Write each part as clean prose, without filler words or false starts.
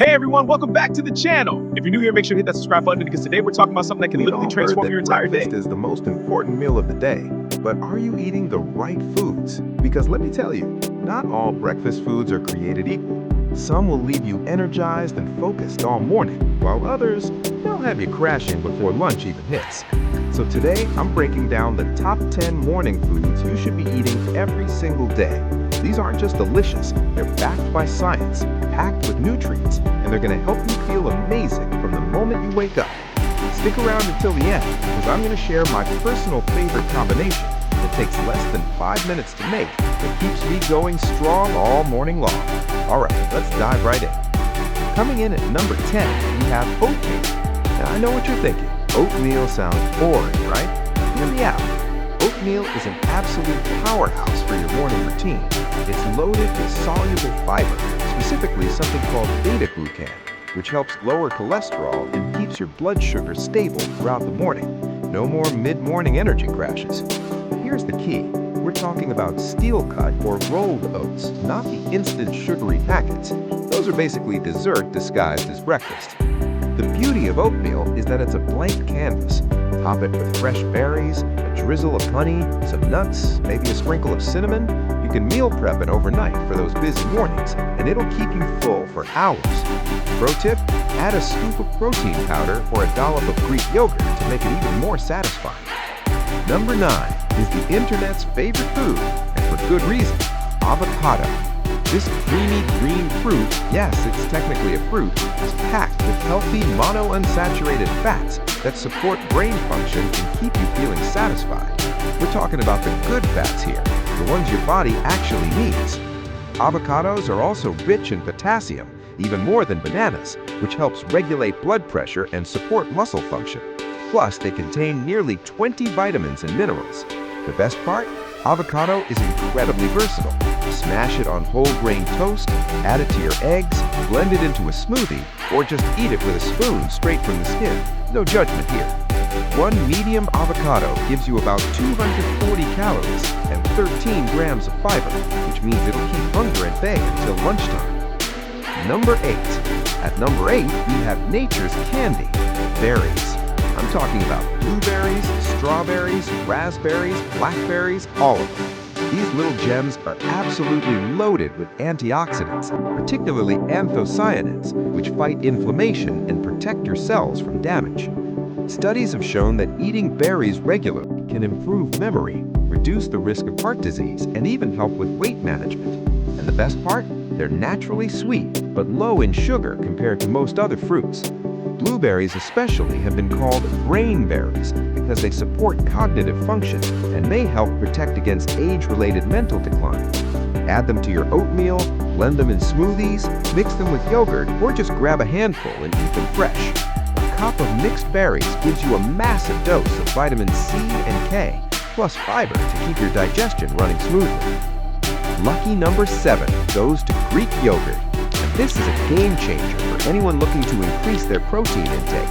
Hey everyone, welcome back to the channel. If you're new here, make sure to hit that subscribe button because today we're talking about something that can literally transform your entire day. Breakfast is the most important meal of the day, but are you eating the right foods? Because let me tell you, not all breakfast foods are created equal. Some will leave you energized and focused all morning, while others, they'll have you crashing before lunch even hits. So today, I'm breaking down the top 10 morning foods you should be eating every single day. These aren't just delicious, they're backed by science, packed with nutrients, and they're going to help you feel amazing from the moment you wake up. Stick around until the end, because I'm going to share my personal favorite combination that takes less than 5 minutes to make that keeps me going strong all morning long. Alright, let's dive right in. Coming in at number 10, we have oatmeal. Now I know what you're thinking. Oatmeal sounds boring, right? Hear me out. Oatmeal is an absolute powerhouse for your morning routine. It's loaded with soluble fiber, specifically something called beta-glucan, which helps lower cholesterol and keeps your blood sugar stable throughout the morning. No more mid-morning energy crashes. Here's the key. We're talking about steel-cut or rolled oats, not the instant sugary packets. Those are basically dessert disguised as breakfast. The beauty of oatmeal is that it's a blank canvas. Top it with fresh berries, a drizzle of honey, some nuts, maybe a sprinkle of cinnamon. You can meal prep it overnight for those busy mornings, and it'll keep you full for hours. Pro tip, add a scoop of protein powder or a dollop of Greek yogurt to make it even more satisfying. Number 9 is the internet's favorite food, and for good reason, avocado. This creamy green fruit, yes, it's technically a fruit, is packed with healthy monounsaturated fats that support brain function and keep you feeling satisfied. We're talking about the good fats here, the ones your body actually needs. Avocados are also rich in potassium, even more than bananas, which helps regulate blood pressure and support muscle function. Plus, they contain nearly 20 vitamins and minerals. The best part? Avocado is incredibly versatile. Smash it on whole grain toast, add it to your eggs, blend it into a smoothie, or just eat it with a spoon straight from the skin. No judgment here. One medium avocado gives you about 240 calories and 13 grams of fiber, which means it'll keep hunger at bay until lunchtime. Number 8. At number 8, we have nature's candy, berries. I'm talking about blueberries, strawberries, raspberries, blackberries, all of them. These little gems are absolutely loaded with antioxidants, particularly anthocyanins, which fight inflammation and protect your cells from damage. Studies have shown that eating berries regularly can improve memory, reduce the risk of heart disease, and even help with weight management. And the best part? They're naturally sweet, but low in sugar compared to most other fruits. Blueberries especially have been called brain berries because they support cognitive function and may help protect against age-related mental decline. Add them to your oatmeal, blend them in smoothies, mix them with yogurt, or just grab a handful and eat them fresh. A cup of mixed berries gives you a massive dose of vitamin C and K, plus fiber to keep your digestion running smoothly. Lucky number 7 goes to Greek yogurt. This is a game changer for anyone looking to increase their protein intake.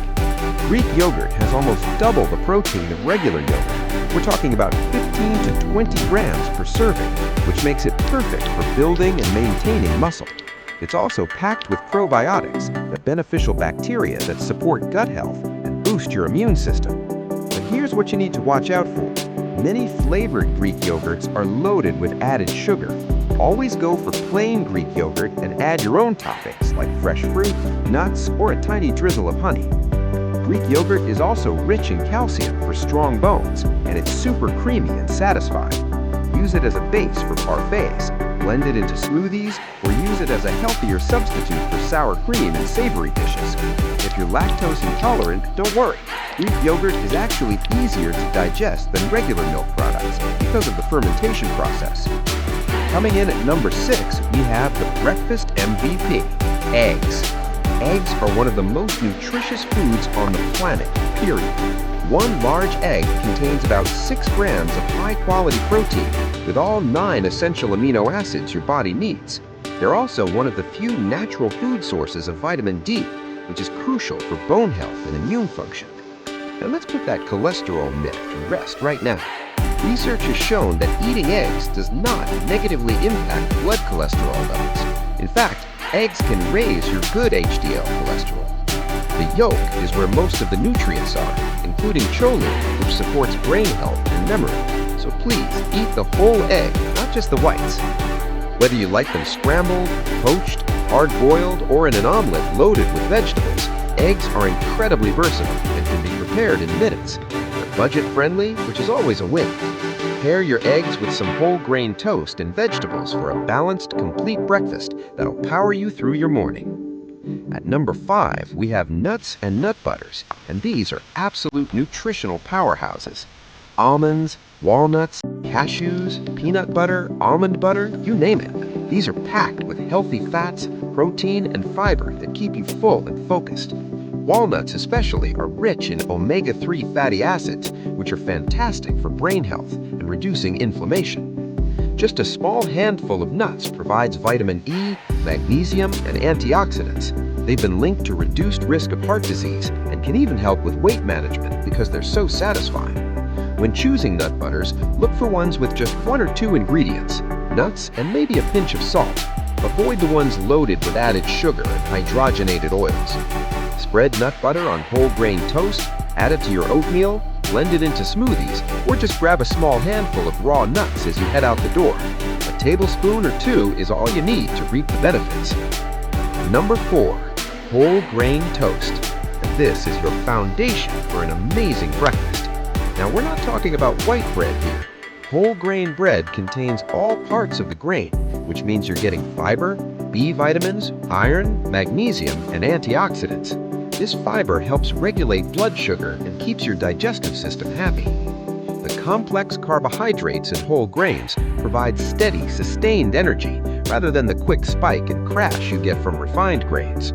Greek yogurt has almost double the protein of regular yogurt. We're talking about 15 to 20 grams per serving, which makes it perfect for building and maintaining muscle. It's also packed with probiotics, the beneficial bacteria that support gut health and boost your immune system. But here's what you need to watch out for. Many flavored Greek yogurts are loaded with added sugar. Always go for plain Greek yogurt and add your own toppings like fresh fruit, nuts, or a tiny drizzle of honey. Greek yogurt is also rich in calcium for strong bones, and it's super creamy and satisfying. Use it as a base for parfaits, blend it into smoothies, or use it as a healthier substitute for sour cream and savory dishes. If you're lactose intolerant, don't worry. Greek yogurt is actually easier to digest than regular milk products because of the fermentation process. Coming in at number 6, we have the breakfast MVP, eggs. Eggs are one of the most nutritious foods on the planet, period. One large egg contains about 6 grams of high-quality protein with all 9 essential amino acids your body needs. They're also one of the few natural food sources of vitamin D, which is crucial for bone health and immune function. Now let's put that cholesterol myth to rest right now. Research has shown that eating eggs does not negatively impact blood cholesterol levels. In fact, Eggs can raise your good HDL cholesterol. The yolk is where most of the nutrients are, including choline, which supports brain health and memory. So please, eat the whole egg, not just the whites. Whether you like them scrambled, poached, hard-boiled, or in an omelet loaded with vegetables, eggs are incredibly versatile and can be prepared in minutes. They're budget-friendly, which is always a win. Pair your eggs with some whole grain toast and vegetables for a balanced, complete breakfast that'll power you through your morning. At number 5, we have nuts and nut butters, and these are absolute nutritional powerhouses. Almonds, walnuts, cashews, peanut butter, almond butter, you name it. These are packed with healthy fats, protein, and fiber that keep you full and focused. Walnuts especially are rich in omega-3 fatty acids, which are fantastic for brain health and reducing inflammation. Just a small handful of nuts provides vitamin E, magnesium, and antioxidants. They've been linked to reduced risk of heart disease and can even help with weight management because they're so satisfying. When choosing nut butters, look for ones with just 1 or 2 ingredients, nuts and maybe a pinch of salt. Avoid the ones loaded with added sugar and hydrogenated oils. Spread nut butter on whole grain toast, add it to your oatmeal, blend it into smoothies, or just grab a small handful of raw nuts as you head out the door. A tablespoon or 2 is all you need to reap the benefits. Number 4, whole grain toast. This is your foundation for an amazing breakfast. Now we're not talking about white bread here. Whole grain bread contains all parts of the grain, which means you're getting fiber, B vitamins, iron, magnesium, and antioxidants. This fiber helps regulate blood sugar and keeps your digestive system happy. The complex carbohydrates in whole grains provide steady, sustained energy rather than the quick spike and crash you get from refined grains.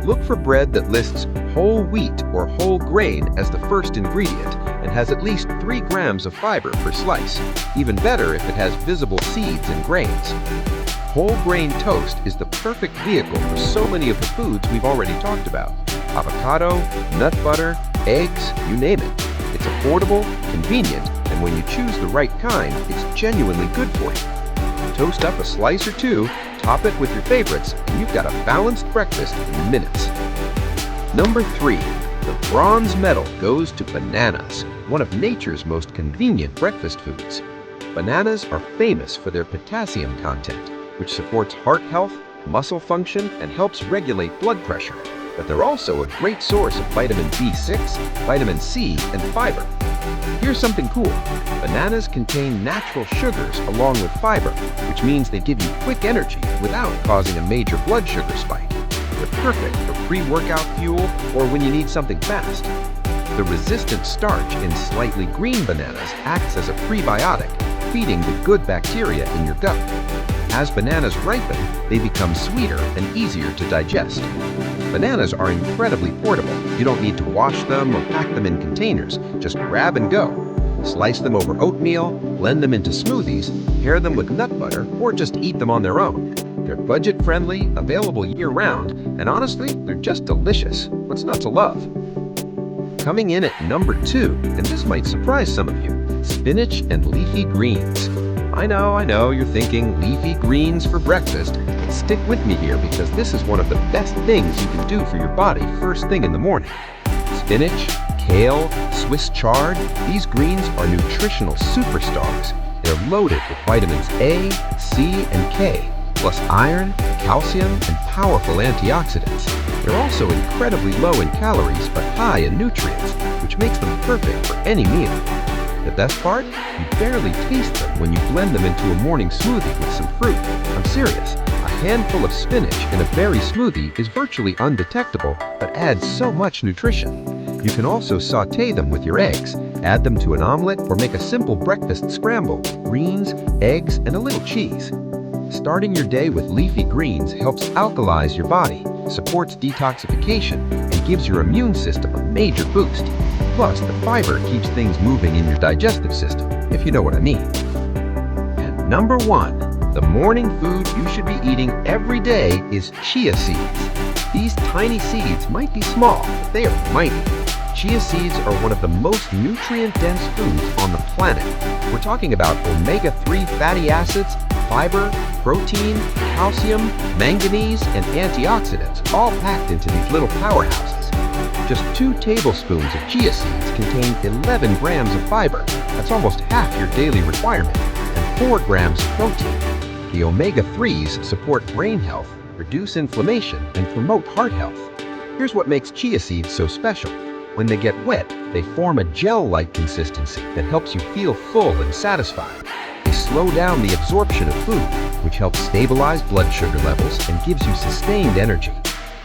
Look for bread that lists whole wheat or whole grain as the first ingredient and has at least 3 grams of fiber per slice. Even better if it has visible seeds and grains. Whole grain toast is the perfect vehicle for so many of the foods we've already talked about. Avocado, nut butter, eggs, you name it. It's affordable, convenient, and when you choose the right kind, it's genuinely good for you. Toast up a slice or 2, top it with your favorites, and you've got a balanced breakfast in minutes. Number 3, the bronze medal goes to bananas, one of nature's most convenient breakfast foods. Bananas are famous for their potassium content, which supports heart health, muscle function, and helps regulate blood pressure. But they're also a great source of vitamin B6, vitamin C, and fiber. Here's something cool. Bananas contain natural sugars along with fiber, which means they give you quick energy without causing a major blood sugar spike. They're perfect for pre-workout fuel or when you need something fast. The resistant starch in slightly green bananas acts as a prebiotic, feeding the good bacteria in your gut. As bananas ripen, they become sweeter and easier to digest. Bananas are incredibly portable. You don't need to wash them or pack them in containers. Just grab and go. Slice them over oatmeal, blend them into smoothies, pair them with nut butter, or just eat them on their own. They're budget-friendly, available year-round, and honestly, they're just delicious. What's not to love? Coming in at number 2, and this might surprise some of you, spinach and leafy greens. I know, you're thinking leafy greens for breakfast, but stick with me here because this is one of the best things you can do for your body first thing in the morning. Spinach, kale, Swiss chard, these greens are nutritional superstars. They're loaded with vitamins A, C, and K, plus iron, calcium, and powerful antioxidants. They're also incredibly low in calories but high in nutrients, which makes them perfect for any meal. The best part? You barely taste them when you blend them into a morning smoothie with some fruit. I'm serious. A handful of spinach in a berry smoothie is virtually undetectable, but adds so much nutrition. You can also sauté them with your eggs, add them to an omelet, or make a simple breakfast scramble with greens, eggs, and a little cheese. Starting your day with leafy greens helps alkalize your body, supports detoxification, and gives your immune system a major boost. Plus, the fiber keeps things moving in your digestive system, if you know what I mean. And number 1, the morning food you should be eating every day is chia seeds. These tiny seeds might be small, but they are mighty. Chia seeds are one of the most nutrient-dense foods on the planet. We're talking about omega-3 fatty acids, fiber, protein, calcium, manganese, and antioxidants, all packed into these little powerhouses. Just 2 tablespoons of chia seeds contain 11 grams of fiber. That's almost half your daily requirement, and 4 grams of protein. The omega-3s support brain health, reduce inflammation, and promote heart health. Here's what makes chia seeds so special. When they get wet, they form a gel-like consistency that helps you feel full and satisfied. They slow down the absorption of food, which helps stabilize blood sugar levels and gives you sustained energy.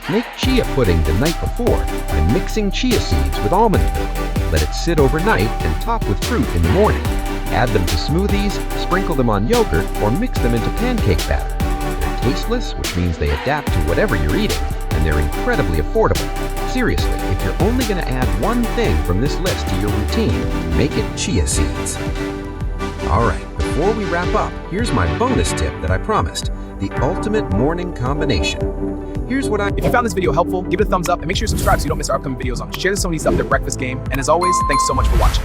Make chia pudding the night before by mixing chia seeds with almond milk. Let it sit overnight and top with fruit in the morning. Add them to smoothies, sprinkle them on yogurt, or mix them into pancake batter. They're tasteless, which means they adapt to whatever you're eating, and they're incredibly affordable. Seriously, if you're only going to add one thing from this list to your routine, make it chia seeds. Alright, before we wrap up, here's my bonus tip that I promised, the ultimate morning combination. Here's what If you found this video helpful, give it a thumbs up and make sure you subscribe so you don't miss our upcoming videos on Share the Sony's Up Their Breakfast Game. And as always, thanks so much for watching.